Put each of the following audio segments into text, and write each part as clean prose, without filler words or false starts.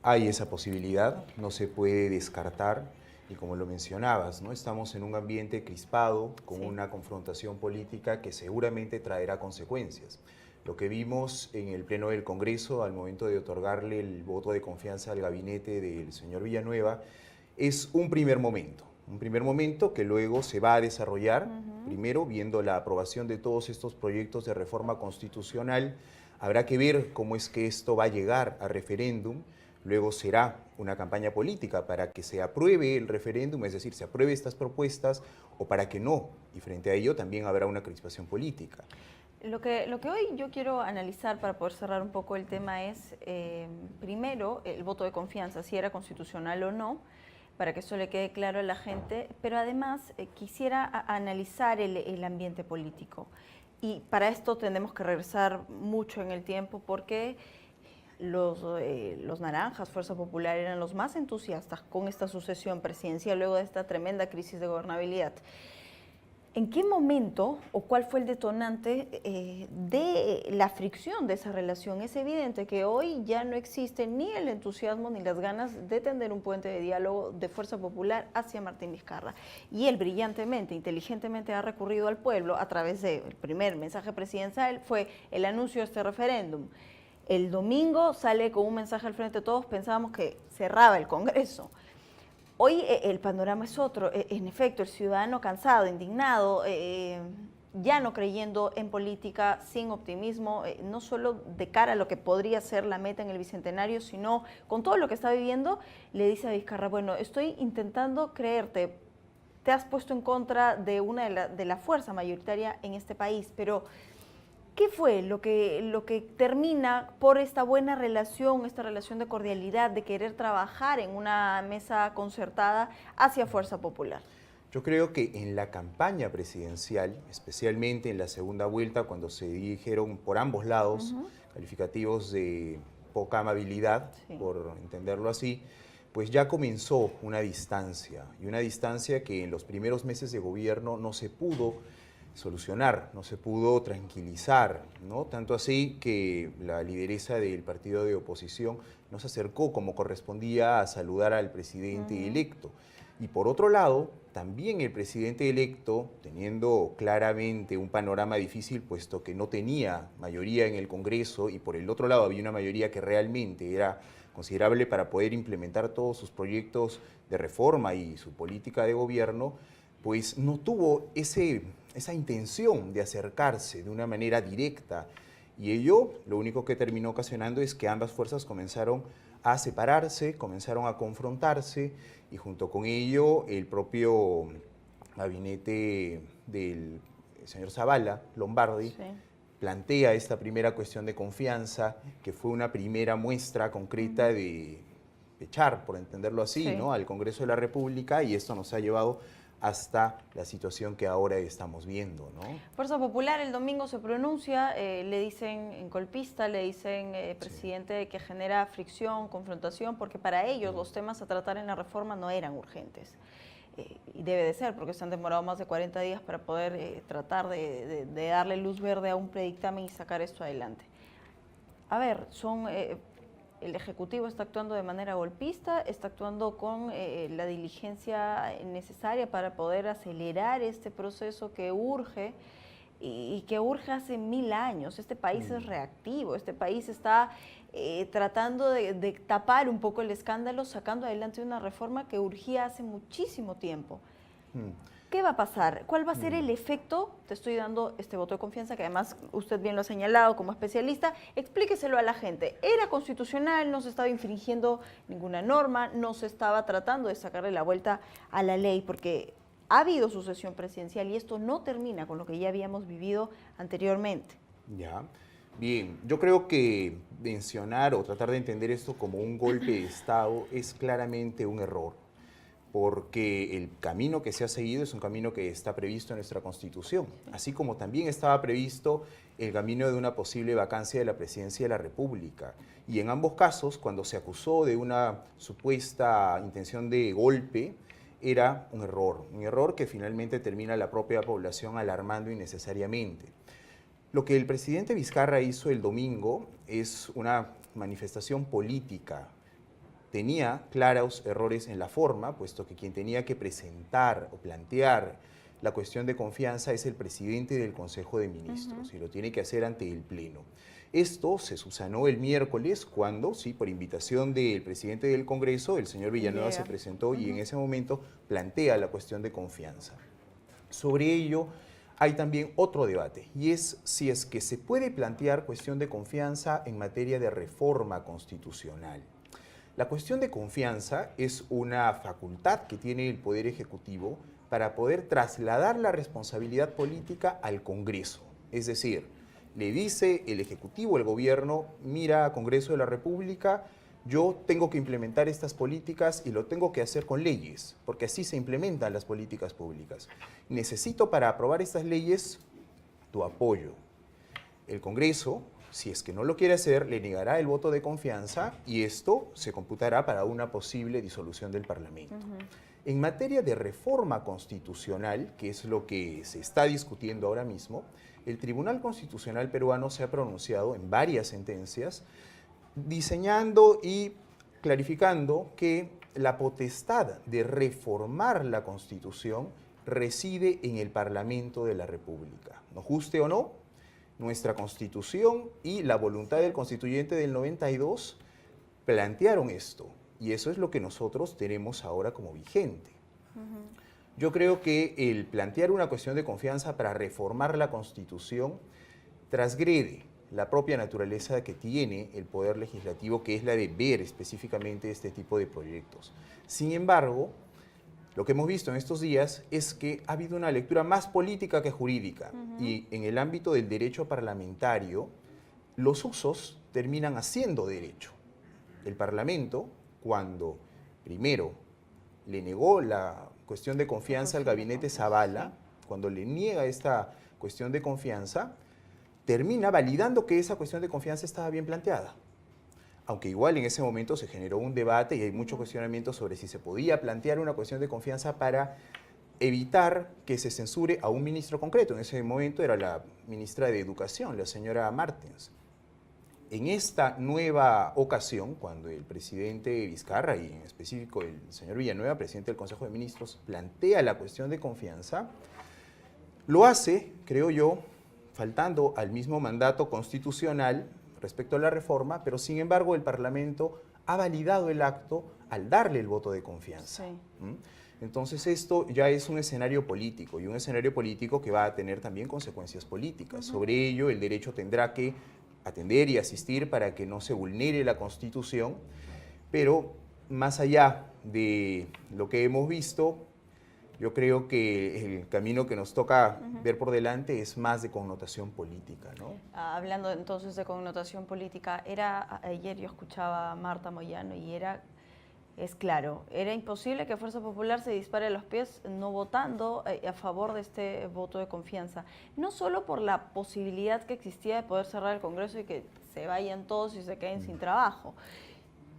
Hay esa posibilidad, no se puede descartar, y como lo mencionabas, ¿no? Estamos en un ambiente crispado, con una confrontación política que seguramente traerá consecuencias. Lo que vimos en el Pleno del Congreso al momento de otorgarle el voto de confianza al gabinete del señor Villanueva es un primer momento que luego se va a desarrollar, primero viendo la aprobación de todos estos proyectos de reforma constitucional. Habrá que ver cómo es que esto va a llegar a referéndum. Luego será una campaña política para que se apruebe el referéndum, es decir, se apruebe estas propuestas, o para que no. Y frente a ello también habrá una crispación política. Lo que hoy yo quiero analizar para poder cerrar un poco el tema es, primero, el voto de confianza, si era constitucional o no, para que eso le quede claro a la gente, pero además quisiera analizar el ambiente político. Y para esto tenemos que regresar mucho en el tiempo porque los naranjas, Fuerza Popular, eran los más entusiastas con esta sucesión presidencial luego de esta tremenda crisis de gobernabilidad. ¿En qué momento o cuál fue el detonante de la fricción de esa relación? Es evidente que hoy ya no existe ni el entusiasmo ni las ganas de tender un puente de diálogo de Fuerza Popular hacia Martín Vizcarra. Y él brillantemente, inteligentemente ha recurrido al pueblo a través del primer mensaje presidencial, fue el anuncio de este referéndum. El domingo sale con un mensaje al frente de todos, pensábamos que cerraba el Congreso. Hoy el panorama es otro. En efecto, el ciudadano cansado, indignado, ya no creyendo en política, sin optimismo, no solo de cara a lo que podría ser la meta en el Bicentenario, sino con todo lo que está viviendo, le dice a Vizcarra, bueno, estoy intentando creerte, te has puesto en contra de una de la fuerza mayoritaria en este país, pero ¿qué fue lo que termina por esta buena relación, esta relación de cordialidad, de querer trabajar en una mesa concertada hacia Fuerza Popular? Yo creo que en la campaña presidencial, especialmente en la segunda vuelta, cuando se dijeron por ambos lados calificativos de poca amabilidad, por entenderlo así, pues ya comenzó una distancia, y una distancia que en los primeros meses de gobierno no se pudo solucionar, no se pudo tranquilizar, ¿no? Tanto así que la lideresa del partido de oposición no se acercó como correspondía a saludar al presidente electo. Y por otro lado, también el presidente electo, teniendo claramente un panorama difícil, puesto que no tenía mayoría en el Congreso, y por el otro lado había una mayoría que realmente era considerable para poder implementar todos sus proyectos de reforma y su política de gobierno, pues no tuvo esa intención de acercarse de una manera directa, y ello lo único que terminó ocasionando es que ambas fuerzas comenzaron a separarse, comenzaron a confrontarse, y junto con ello el propio gabinete del señor Zavala, Lombardi, plantea esta primera cuestión de confianza, que fue una primera muestra concreta de echar, por entenderlo así, ¿no?, al Congreso de la República, y esto nos ha llevado hasta la situación que ahora estamos viendo, ¿no? Fuerza Popular el domingo se pronuncia, le dicen golpista, le dicen presidente, que genera fricción, confrontación, porque para ellos los temas a tratar en la reforma no eran urgentes. Y debe de ser, porque se han demorado más de 40 días para poder tratar de darle luz verde a un predictamen y sacar esto adelante. A ver, el Ejecutivo está actuando de manera golpista, está actuando con la diligencia necesaria para poder acelerar este proceso que urge y que urge hace 1000 años. Este país es reactivo, este país está tratando de tapar un poco el escándalo, sacando adelante una reforma que urgía hace muchísimo tiempo. ¿Qué va a pasar? ¿Cuál va a ser el efecto? Te estoy dando este voto de confianza, que además usted bien lo ha señalado como especialista. Explíqueselo a la gente. ¿Era constitucional? ¿No se estaba infringiendo ninguna norma? ¿No se estaba tratando de sacarle la vuelta a la ley? Porque ha habido sucesión presidencial y esto no termina con lo que ya habíamos vivido anteriormente. Ya. Bien, yo creo que mencionar o tratar de entender esto como un golpe de Estado es claramente un error, porque el camino que se ha seguido es un camino que está previsto en nuestra Constitución, así como también estaba previsto el camino de una posible vacancia de la presidencia de la República. Y en ambos casos, cuando se acusó de una supuesta intención de golpe, era un error que finalmente termina la propia población alarmando innecesariamente. Lo que el presidente Vizcarra hizo el domingo es una manifestación política, tenía claros errores en la forma, puesto que quien tenía que presentar o plantear la cuestión de confianza es el presidente del Consejo de Ministros y lo tiene que hacer ante el Pleno. Esto se subsanó el miércoles cuando, sí, por invitación del presidente del Congreso, el señor Villanueva se presentó y en ese momento plantea la cuestión de confianza. Sobre ello hay también otro debate y es si es que se puede plantear cuestión de confianza en materia de reforma constitucional. La cuestión de confianza es una facultad que tiene el Poder Ejecutivo para poder trasladar la responsabilidad política al Congreso. Es decir, le dice el Ejecutivo, el Gobierno, mira, Congreso de la República, yo tengo que implementar estas políticas y lo tengo que hacer con leyes, porque así se implementan las políticas públicas. Necesito para aprobar estas leyes tu apoyo. El Congreso, si es que no lo quiere hacer, le negará el voto de confianza y esto se computará para una posible disolución del Parlamento. En materia de reforma constitucional, que es lo que se está discutiendo ahora mismo, el Tribunal Constitucional peruano se ha pronunciado en varias sentencias diseñando y clarificando que la potestad de reformar la Constitución reside en el Parlamento de la República. Nos guste o no, nuestra Constitución y la voluntad del constituyente del 92 plantearon esto. Y eso es lo que nosotros tenemos ahora como vigente. Yo creo que el plantear una cuestión de confianza para reformar la Constitución transgrede la propia naturaleza que tiene el Poder Legislativo, que es la de ver específicamente este tipo de proyectos. Sin embargo, lo que hemos visto en estos días es que ha habido una lectura más política que jurídica y en el ámbito del derecho parlamentario, los usos terminan haciendo derecho. El Parlamento, cuando primero le negó la cuestión de confianza al gabinete Zavala, cuando le niega esta cuestión de confianza, termina validando que esa cuestión de confianza estaba bien planteada. Aunque igual en ese momento se generó un debate y hay mucho cuestionamiento sobre si se podía plantear una cuestión de confianza para evitar que se censure a un ministro concreto. En ese momento era la ministra de Educación, la señora Martins. En esta nueva ocasión, cuando el presidente Vizcarra y en específico el señor Villanueva, presidente del Consejo de Ministros, plantea la cuestión de confianza, lo hace, creo yo, faltando al mismo mandato constitucional respecto a la reforma, pero sin embargo el Parlamento ha validado el acto al darle el voto de confianza. Sí. Entonces esto ya es un escenario político y un escenario político que va a tener también consecuencias políticas. Sobre ello el derecho tendrá que atender y asistir para que no se vulnere la Constitución, pero más allá de lo que hemos visto, yo creo que el camino que nos toca ver por delante es más de connotación política, ¿no? Hablando entonces de connotación política, ayer yo escuchaba a Marta Moyano y es claro, era imposible que Fuerza Popular se dispare a los pies no votando a favor de este voto de confianza. No solo por la posibilidad que existía de poder cerrar el Congreso y que se vayan todos y se queden sin trabajo,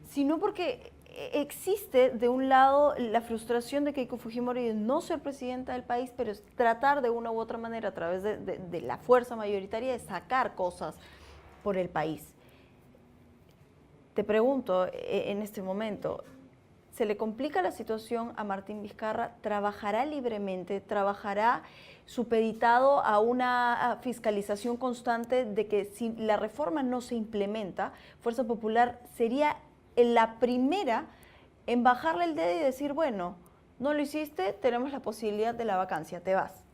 sino porque existe de un lado la frustración de Keiko Fujimori de no ser presidenta del país, pero es tratar de una u otra manera a través de la fuerza mayoritaria de sacar cosas por el país. Te pregunto en este momento, ¿se le complica la situación a Martín Vizcarra? ¿Trabajará libremente? ¿Trabajará supeditado a una fiscalización constante de que si la reforma no se implementa, Fuerza Popular sería la primera en bajarle el dedo y decir, bueno, no lo hiciste, tenemos la posibilidad de la vacancia, te vas?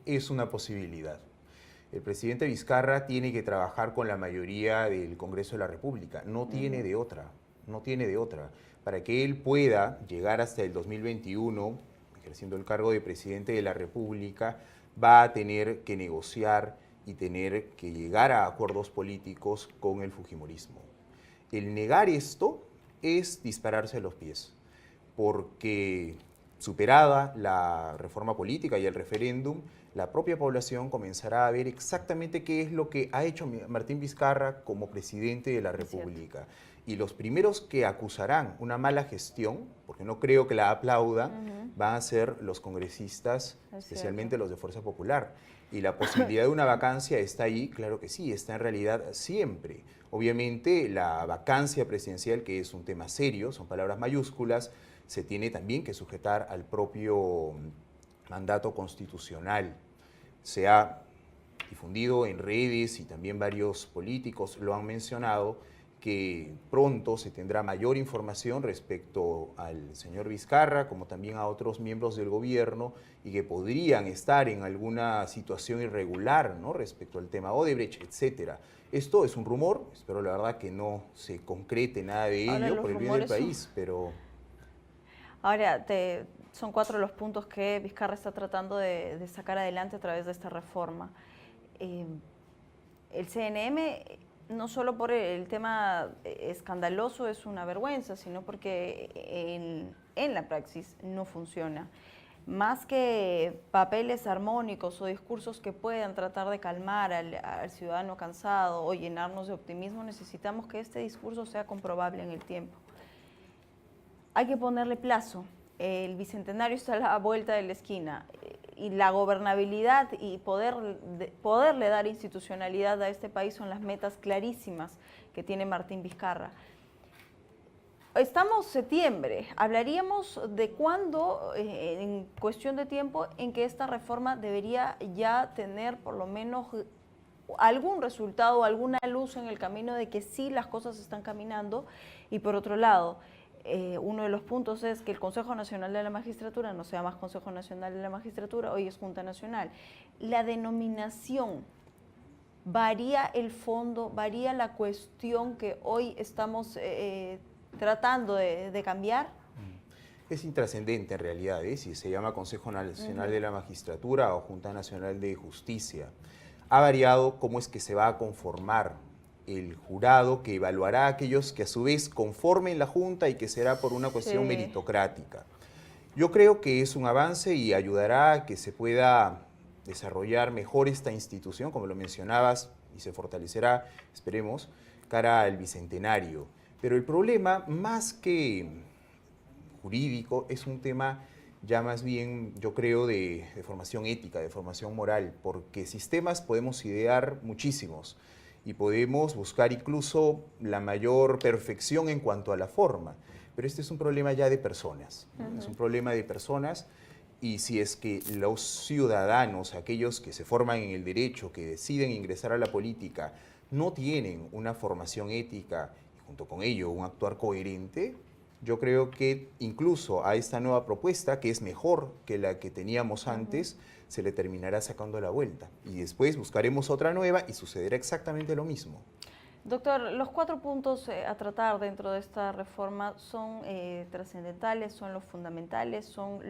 Es una posibilidad. El presidente Vizcarra tiene que trabajar con la mayoría del Congreso de la República, no tiene de otra, no tiene de otra. Para que él pueda llegar hasta el 2021, ejerciendo el cargo de presidente de la República, va a tener que negociar y tener que llegar a acuerdos políticos con el fujimorismo. El negar esto es dispararse a los pies, porque superada la reforma política y el referéndum, la propia población comenzará a ver exactamente qué es lo que ha hecho Martín Vizcarra como presidente de la República. Y los primeros que acusarán una mala gestión, porque no creo que la aplaudan, van a ser los congresistas, especialmente los de Fuerza Popular. Y la posibilidad de una vacancia está ahí, claro que sí, está en realidad siempre. Obviamente la vacancia presidencial, que es un tema serio, son palabras mayúsculas, se tiene también que sujetar al propio mandato constitucional. Se ha difundido en redes y también varios políticos lo han mencionado, que pronto se tendrá mayor información respecto al señor Vizcarra, como también a otros miembros del gobierno, y que podrían estar en alguna situación irregular, ¿no?, respecto al tema Odebrecht, etc. Esto es un rumor, espero la verdad que no se concrete nada de ello por el bien del país, pero... Ahora, son 4 los puntos que Vizcarra está tratando de sacar adelante a través de esta reforma. El CNM, no solo por el tema escandaloso es una vergüenza, sino porque en la praxis no funciona. Más que papeles armónicos o discursos que puedan tratar de calmar al ciudadano cansado o llenarnos de optimismo, necesitamos que este discurso sea comprobable en el tiempo. Hay que ponerle plazo. El bicentenario está a la vuelta de la esquina y la gobernabilidad y poderle dar institucionalidad a este país son las metas clarísimas que tiene Martín Vizcarra. Estamos septiembre, hablaríamos de cuándo, en cuestión de tiempo, en que esta reforma debería ya tener por lo menos algún resultado, alguna luz en el camino de que sí las cosas están caminando. Y por otro lado, uno de los puntos es que el Consejo Nacional de la Magistratura no sea más Consejo Nacional de la Magistratura, hoy es Junta Nacional. La denominación, varía el fondo, varía la cuestión que hoy estamos tratando de cambiar. Es intrascendente en realidad, si se llama Consejo Nacional de la Magistratura o Junta Nacional de Justicia. Ha variado cómo es que se va a conformar el jurado que evaluará a aquellos que a su vez conformen la Junta y que será por una cuestión meritocrática. Yo creo que es un avance y ayudará a que se pueda desarrollar mejor esta institución, como lo mencionabas, y se fortalecerá, esperemos, cara al bicentenario. Pero el problema, más que jurídico, es un tema ya más bien, yo creo, de formación ética, de formación moral, porque sistemas podemos idear muchísimos y podemos buscar incluso la mayor perfección en cuanto a la forma, pero este es un problema ya de personas, es un problema de personas, y si es que los ciudadanos, aquellos que se forman en el derecho, que deciden ingresar a la política, no tienen una formación ética y junto con ello un actuar coherente, yo creo que incluso a esta nueva propuesta, que es mejor que la que teníamos antes, se le terminará sacando la vuelta. Y después buscaremos otra nueva y sucederá exactamente lo mismo. Doctor, los 4 puntos a tratar dentro de esta reforma son trascendentales, son los fundamentales, son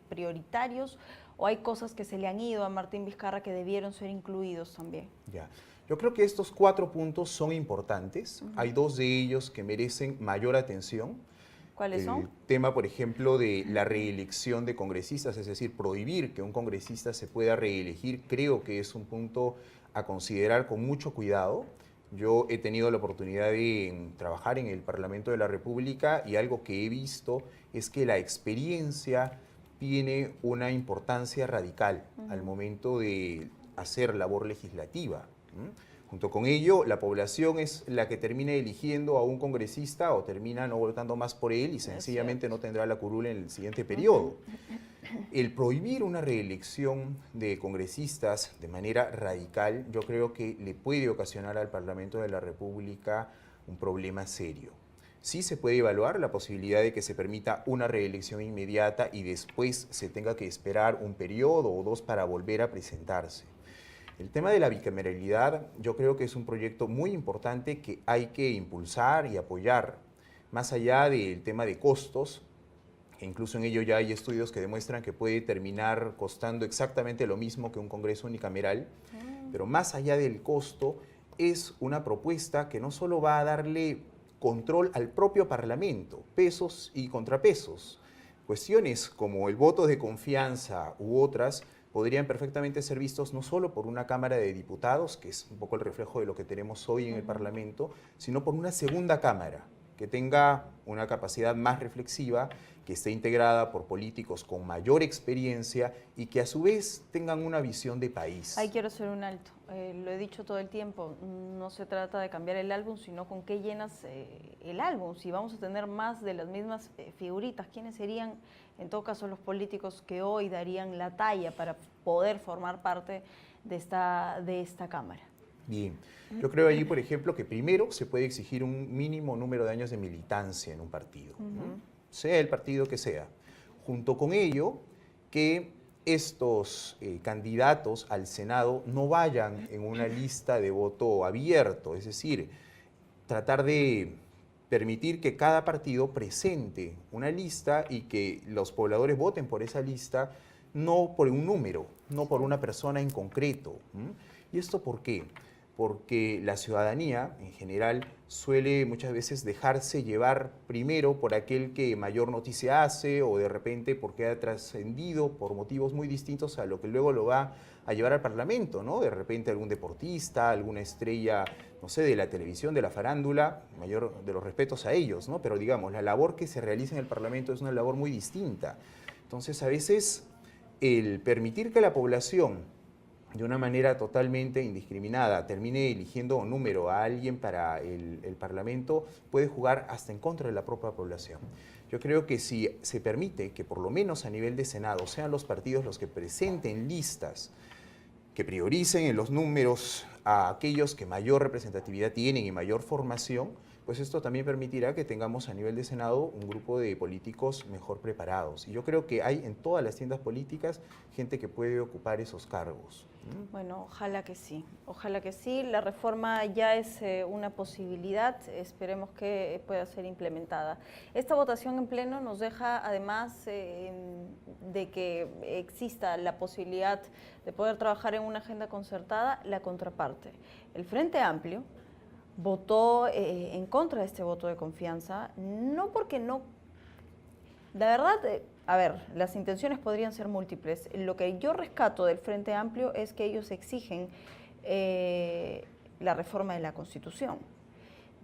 prioritarios, o hay cosas que se le han ido a Martín Vizcarra que debieron ser incluidos también. Ya. Yo creo que estos 4 puntos son importantes. Hay 2 de ellos que merecen mayor atención. ¿Cuáles son? El tema, por ejemplo, de la reelección de congresistas, es decir, prohibir que un congresista se pueda reelegir, creo que es un punto a considerar con mucho cuidado. Yo he tenido la oportunidad de trabajar en el Parlamento de la República y algo que he visto es que la experiencia tiene una importancia radical al momento de hacer labor legislativa. Junto con ello, la población es la que termina eligiendo a un congresista o termina no votando más por él y sencillamente no tendrá la curul en el siguiente periodo. El prohibir una reelección de congresistas de manera radical, yo creo que le puede ocasionar al Parlamento de la República un problema serio. Sí se puede evaluar la posibilidad de que se permita una reelección inmediata y después se tenga que esperar un periodo o 2 para volver a presentarse. El tema de la bicameralidad yo creo que es un proyecto muy importante que hay que impulsar y apoyar, más allá del tema de costos, que incluso en ello ya hay estudios que demuestran que puede terminar costando exactamente lo mismo que un Congreso unicameral, pero más allá del costo, es una propuesta que no solo va a darle control al propio Parlamento, pesos y contrapesos. Cuestiones como el voto de confianza u otras podrían perfectamente ser vistos no solo por una Cámara de Diputados, que es un poco el reflejo de lo que tenemos hoy en el Parlamento, sino por una segunda Cámara, que tenga una capacidad más reflexiva, que esté integrada por políticos con mayor experiencia y que a su vez tengan una visión de país. Ahí quiero hacer un alto. Lo he dicho todo el tiempo, no se trata de cambiar el álbum, sino con qué llenas el álbum. Si vamos a tener más de las mismas figuritas, ¿quiénes serían en todo caso los políticos que hoy darían la talla para poder formar parte de esta Cámara? Bien, yo creo allí, por ejemplo, que primero se puede exigir un mínimo número de años de militancia en un partido, ¿no? Sea el partido que sea. Junto con ello, que estos candidatos al Senado no vayan en una lista de voto abierto, es decir, tratar de permitir que cada partido presente una lista y que los pobladores voten por esa lista, no por un número, no por una persona en concreto. ¿Y esto por qué? Porque la ciudadanía en general suele muchas veces dejarse llevar primero por aquel que mayor noticia hace o de repente porque ha trascendido por motivos muy distintos a lo que luego lo va a llevar al Parlamento, ¿no? De repente algún deportista, alguna estrella, no sé, de la televisión, de la farándula, mayor de los respetos a ellos, ¿no? Pero digamos, la labor que se realiza en el Parlamento es una labor muy distinta. Entonces, a veces, el permitir que la población de una manera totalmente indiscriminada termine eligiendo un número a alguien para el Parlamento puede jugar hasta en contra de la propia población. Yo creo que si se permite que por lo menos a nivel de Senado sean los partidos los que presenten listas que prioricen en los números a aquellos que mayor representatividad tienen y mayor formación, pues esto también permitirá que tengamos a nivel de Senado un grupo de políticos mejor preparados. Y yo creo que hay en todas las tiendas políticas gente que puede ocupar esos cargos. Bueno, ojalá que sí, ojalá que sí. La reforma ya es una posibilidad, esperemos que pueda ser implementada. Esta votación en pleno nos deja, además de que exista la posibilidad de poder trabajar en una agenda concertada, la contraparte. El Frente Amplio votó en contra de este voto de confianza, no porque no... La verdad, a ver, las intenciones podrían ser múltiples. Lo que yo rescato del Frente Amplio es que ellos exigen la reforma de la Constitución.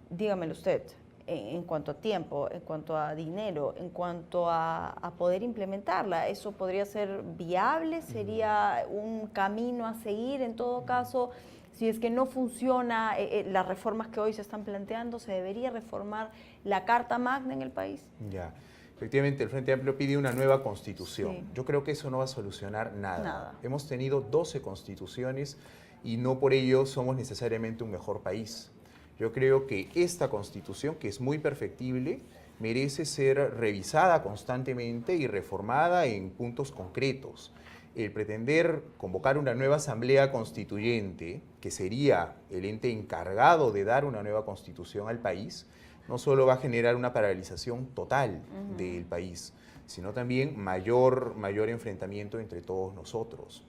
Dígamelo usted, en cuanto a tiempo, en cuanto a dinero, en cuanto a poder implementarla, ¿eso podría ser viable? ¿Sería un camino a seguir en todo caso? Si es que no funciona las reformas que hoy se están planteando, ¿se debería reformar la Carta Magna en el país? Ya. Efectivamente, el Frente Amplio pide una nueva constitución. Sí. Yo creo que eso no va a solucionar Nada. Hemos tenido 12 constituciones y no por ello somos necesariamente un mejor país. Yo creo que esta constitución, que es muy perfectible, merece ser revisada constantemente y reformada en puntos concretos. El pretender convocar una nueva asamblea constituyente, que sería el ente encargado de dar una nueva constitución al país, no solo va a generar una paralización total del país, sino también mayor enfrentamiento entre todos nosotros.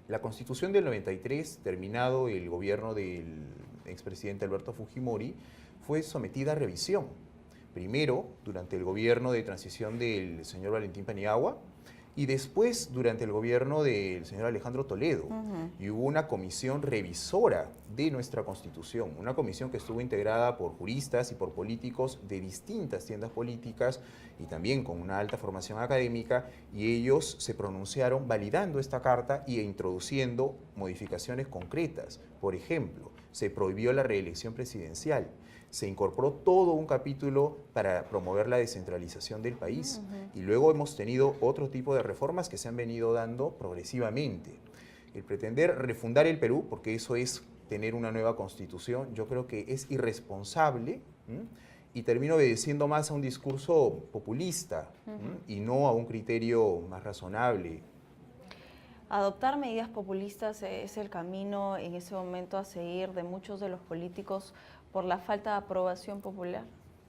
La Constitución del 93, terminado el gobierno del expresidente Alberto Fujimori, fue sometida a revisión. Primero, durante el gobierno de transición del señor Valentín Paniagua, y después durante el gobierno del señor Alejandro Toledo. Y hubo una comisión revisora de nuestra Constitución, una comisión que estuvo integrada por juristas y por políticos de distintas tiendas políticas y también con una alta formación académica, y ellos se pronunciaron validando esta carta e introduciendo modificaciones concretas. Por ejemplo, se prohibió la reelección presidencial. Se incorporó todo un capítulo para promover la descentralización del país. Y luego hemos tenido otro tipo de reformas que se han venido dando progresivamente. El pretender refundar el Perú, porque eso es tener una nueva constitución, yo creo que es irresponsable y termina obedeciendo más a un discurso populista y no a un criterio más razonable. Adoptar medidas populistas es el camino en ese momento a seguir de muchos de los políticos por la falta de aprobación popular.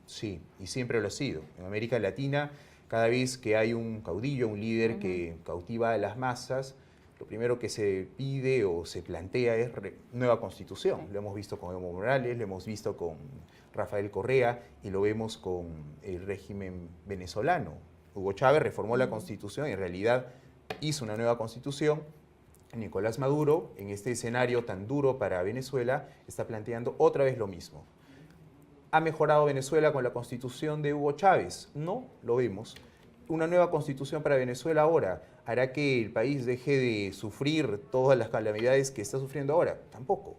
Sí, y siempre lo ha sido. En América Latina, cada vez que hay un caudillo, un líder que cautiva a las masas, lo primero que se pide o se plantea es nueva constitución. Sí. Lo hemos visto con Evo Morales, lo hemos visto con Rafael Correa y lo vemos con el régimen venezolano. Hugo Chávez reformó la constitución y en realidad hizo una nueva constitución. Nicolás Maduro, en este escenario tan duro para Venezuela, está planteando otra vez lo mismo. ¿Ha mejorado Venezuela con la constitución de Hugo Chávez? No, lo vemos. Una nueva constitución para Venezuela ahora hará que el país deje de sufrir todas las calamidades que está sufriendo ahora. Tampoco.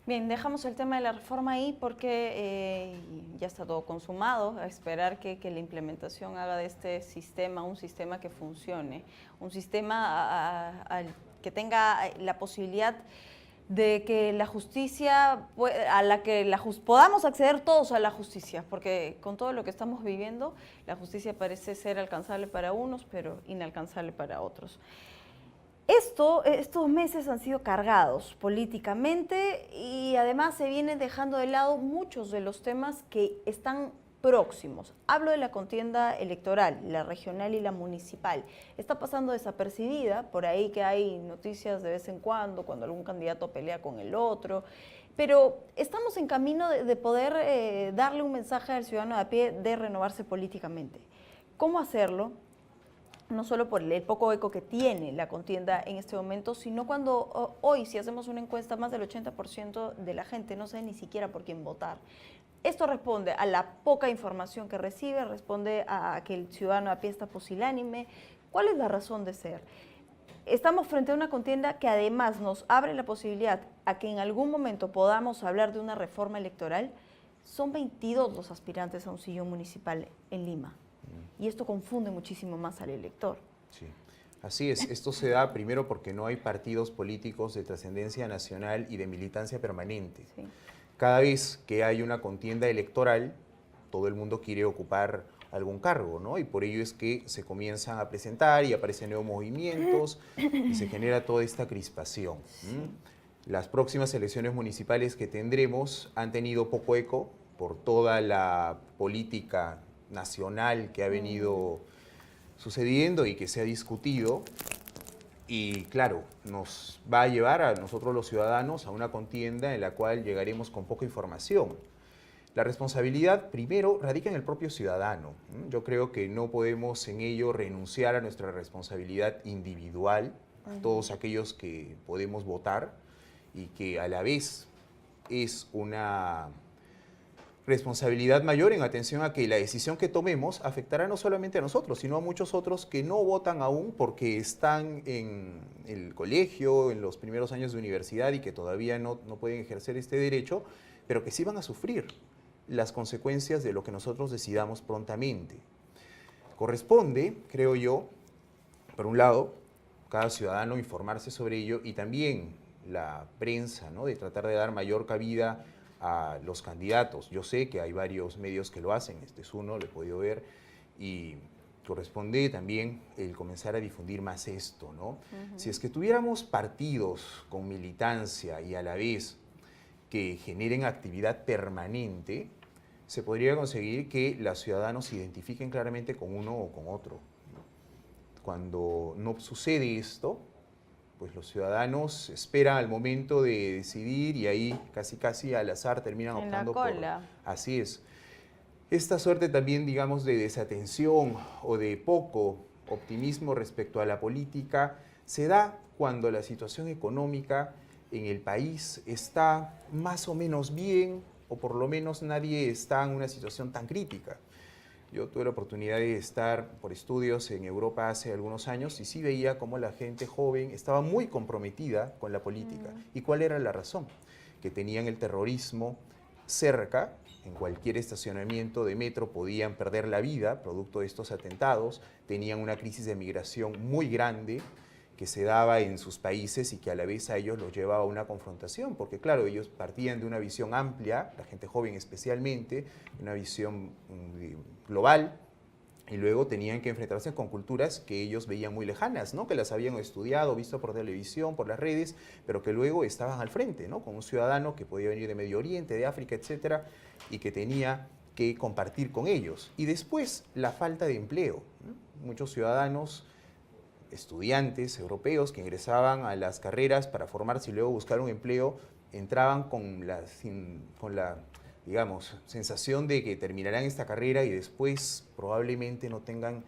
Bien, dejamos el tema de la reforma ahí porque ya está todo consumado, a esperar que la implementación haga de este sistema un sistema que funcione, un sistema que tenga la posibilidad de que la justicia, podamos acceder todos a la justicia, porque con todo lo que estamos viviendo, la justicia parece ser alcanzable para unos, pero inalcanzable para otros. Estos meses han sido cargados políticamente y además se vienen dejando de lado muchos de los temas que están próximos. Hablo de la contienda electoral, la regional y la municipal. Está pasando desapercibida, por ahí que hay noticias de vez en cuando algún candidato pelea con el otro, pero estamos en camino de poder darle un mensaje al ciudadano de a pie de renovarse políticamente. ¿Cómo hacerlo? No solo por el poco eco que tiene la contienda en este momento, sino cuando hoy, si hacemos una encuesta, más del 80% de la gente no sabe ni siquiera por quién votar. Esto responde a la poca información que recibe, responde a que el ciudadano a pie está pusilánime. ¿Cuál es la razón de ser? Estamos frente a una contienda que además nos abre la posibilidad a que en algún momento podamos hablar de una reforma electoral. Son 22 los aspirantes a un sillón municipal en Lima. Y esto confunde muchísimo más al elector. Sí, así es. Esto se da primero porque no hay partidos políticos de trascendencia nacional y de militancia permanente. Sí. Cada vez que hay una contienda electoral, todo el mundo quiere ocupar algún cargo, ¿no? Y por ello es que se comienzan a presentar y aparecen nuevos movimientos y se genera toda esta crispación. Sí. Las próximas elecciones municipales que tendremos han tenido poco eco por toda la política nacional que ha venido sucediendo y que se ha discutido, y claro, nos va a llevar a nosotros los ciudadanos a una contienda en la cual llegaremos con poca información. La responsabilidad primero radica en el propio ciudadano. Yo creo que no podemos en ello renunciar a nuestra responsabilidad individual, a todos aquellos que podemos votar, y que a la vez es una responsabilidad mayor en atención a que la decisión que tomemos afectará no solamente a nosotros, sino a muchos otros que no votan aún porque están en el colegio, en los primeros años de universidad y que todavía no pueden ejercer este derecho, pero que sí van a sufrir las consecuencias de lo que nosotros decidamos prontamente. Corresponde, creo yo, por un lado, cada ciudadano informarse sobre ello y también la prensa, ¿no?, de tratar de dar mayor cabida a los candidatos. Yo sé que hay varios medios que lo hacen, este es uno, lo he podido ver, y corresponde también el comenzar a difundir más esto, ¿no? Si es que tuviéramos partidos con militancia y a la vez que generen actividad permanente, se podría conseguir que los ciudadanos se identifiquen claramente con uno o con otro. Cuando no sucede esto, pues los ciudadanos esperan al momento de decidir y ahí casi al azar terminan optando por... Así es. Esta suerte también, digamos, de desatención o de poco optimismo respecto a la política se da cuando la situación económica en el país está más o menos bien, o por lo menos nadie está en una situación tan crítica. Yo tuve la oportunidad de estar por estudios en Europa hace algunos años y sí veía cómo la gente joven estaba muy comprometida con la política. ¿Y cuál era la razón? Que tenían el terrorismo cerca, en cualquier estacionamiento de metro podían perder la vida producto de estos atentados, tenían una crisis de migración muy grande que se daba en sus países y que a la vez a ellos los llevaba a una confrontación, porque claro, ellos partían de una visión amplia, la gente joven especialmente, una visión global, y luego tenían que enfrentarse con culturas que ellos veían muy lejanas, ¿no?, que las habían estudiado, visto por televisión, por las redes, pero que luego estaban al frente, ¿no?, con un ciudadano que podía venir de Medio Oriente, de África, etcétera, y que tenía que compartir con ellos. Y después, la falta de empleo, ¿no? Muchos ciudadanos, estudiantes europeos que ingresaban a las carreras para formarse y luego buscar un empleo, entraban con la digamos, sensación de que terminarán esta carrera y después probablemente no tengan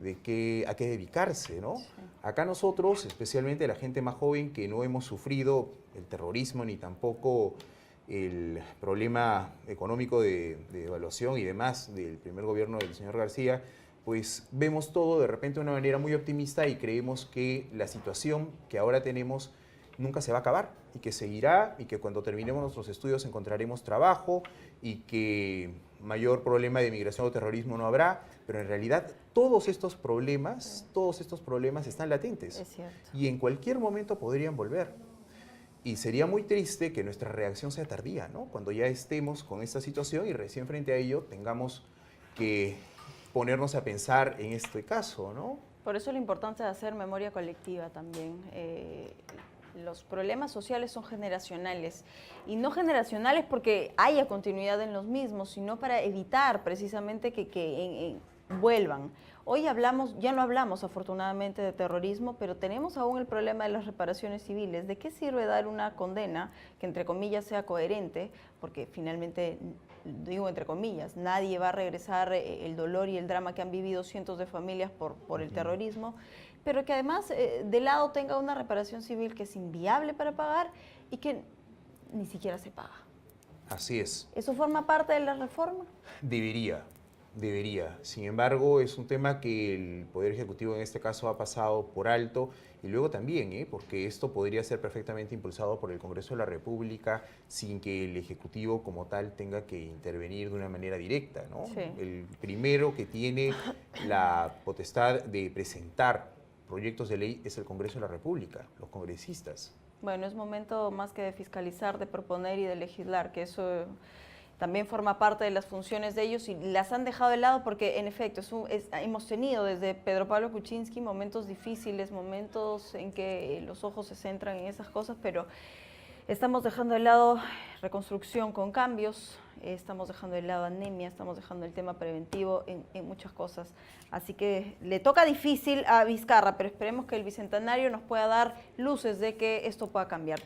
a qué dedicarse, ¿no? Sí. Acá nosotros, especialmente la gente más joven que no hemos sufrido el terrorismo ni tampoco el problema económico de devaluación y demás del primer gobierno del señor García, pues vemos todo de repente de una manera muy optimista y creemos que la situación que ahora tenemos nunca se va a acabar y que seguirá y que cuando terminemos nuestros estudios encontraremos trabajo y que mayor problema de migración o terrorismo no habrá, pero en realidad todos estos problemas están latentes Es cierto. y en cualquier momento podrían volver. Y sería muy triste que nuestra reacción sea tardía, ¿no? Cuando ya estemos con esta situación y recién frente a ello tengamos que ponernos a pensar en este caso, ¿no? Por eso la importancia de hacer memoria colectiva también. Los problemas sociales son generacionales y no generacionales porque haya continuidad en los mismos, sino para evitar precisamente que vuelvan. Hoy ya no hablamos afortunadamente de terrorismo, pero tenemos aún el problema de las reparaciones civiles. ¿De qué sirve dar una condena que entre comillas sea coherente? Porque finalmente, digo entre comillas, nadie va a regresar el dolor y el drama que han vivido cientos de familias por el terrorismo, pero que además de lado tenga una reparación civil que es inviable para pagar y que ni siquiera se paga. Así es. ¿Eso forma parte de la reforma? Debería. Sin embargo, es un tema que el Poder Ejecutivo en este caso ha pasado por alto y luego también, porque esto podría ser perfectamente impulsado por el Congreso de la República sin que el Ejecutivo como tal tenga que intervenir de una manera directa, ¿no? Sí. El primero que tiene la potestad de presentar proyectos de ley es el Congreso de la República, los congresistas. Bueno, es momento más que de fiscalizar, de proponer y de legislar, que eso también forma parte de las funciones de ellos y las han dejado de lado porque, en efecto, hemos tenido desde Pedro Pablo Kuczynski momentos difíciles, momentos en que los ojos se centran en esas cosas, pero estamos dejando de lado reconstrucción con cambios, estamos dejando de lado anemia, estamos dejando el tema preventivo en muchas cosas. Así que le toca difícil a Vizcarra, pero esperemos que el Bicentenario nos pueda dar luces de que esto pueda cambiar.